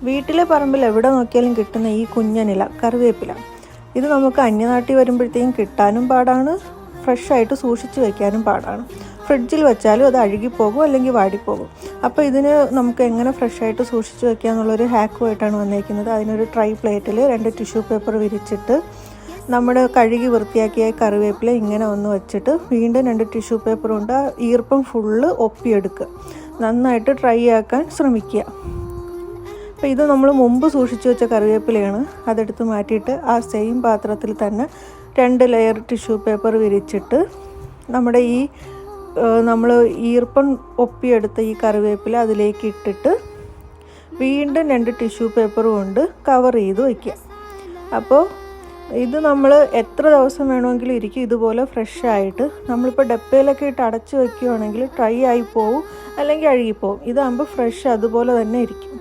വീട്ടിലെ പറമ്പിൽ എവിടെ നോക്കിയാലും കിട്ടുന്ന ഈ കുഞ്ഞനില കറിവേപ്പില, ഇത് നമുക്ക് അന്യനാട്ടിൽ വരുമ്പോഴത്തേക്കും കിട്ടാനും പാടാണ്, ഫ്രഷായിട്ട് സൂക്ഷിച്ച് വയ്ക്കാനും പാടാണ്. ഫ്രിഡ്ജിൽ വെച്ചാലും അത് അഴുകിപ്പോകും അല്ലെങ്കിൽ വാടിപ്പോകും. അപ്പോൾ ഇതിന് നമുക്ക് എങ്ങനെ ഫ്രഷായിട്ട് സൂക്ഷിച്ച് വയ്ക്കുക എന്നുള്ളൊരു ഹാക്കുമായിട്ടാണ് വന്നിരിക്കുന്നത്. അതിനൊരു ട്രൈ പ്ലേറ്റിൽ 2 ടിഷ്യൂ പേപ്പർ വിരിച്ചിട്ട് നമ്മുടെ കഴുകി വൃത്തിയാക്കിയ കറിവേപ്പില ഇങ്ങനെ ഒന്ന് വെച്ചിട്ട് വീണ്ടും 2 ടിഷ്യൂ പേപ്പർ കൊണ്ട് ആ ഈർപ്പം ഫുള്ള് ഒപ്പിയെടുക്കുക. നന്നായിട്ട് ഡ്രൈ ആക്കാൻ ശ്രമിക്കുക. അപ്പോൾ ഇത് നമ്മൾ മുമ്പ് സൂക്ഷിച്ച് വെച്ച കറിവേപ്പിലയാണ്. അതെടുത്ത് മാറ്റിയിട്ട് ആ സെയിം പാത്രത്തിൽ തന്നെ 2 ലെയർ ടിഷ്യൂ പേപ്പർ വിരിച്ചിട്ട് നമ്മുടെ ഈ നമ്മൾ ഈർപ്പം ഒപ്പിയെടുത്ത ഈ കറിവേപ്പില അതിലേക്ക് ഇട്ടിട്ട് വീണ്ടും 2 ടിഷ്യൂ പേപ്പർ കൊണ്ട് കവർ ചെയ്ത് വയ്ക്കുക. അപ്പോൾ ഇത് നമ്മൾ എത്ര ദിവസം വേണമെങ്കിലും ഇരിക്കും ഇതുപോലെ ഫ്രഷായിട്ട്. നമ്മളിപ്പോൾ ഡപ്പയിലൊക്കെ ഇട്ട് അടച്ച് വയ്ക്കുകയാണെങ്കിൽ ഡ്രൈ ആയി പോവും അല്ലെങ്കിൽ അഴുകിപ്പോവും. ഇതാകുമ്പോൾ ഫ്രഷ് അതുപോലെ തന്നെ ഇരിക്കും.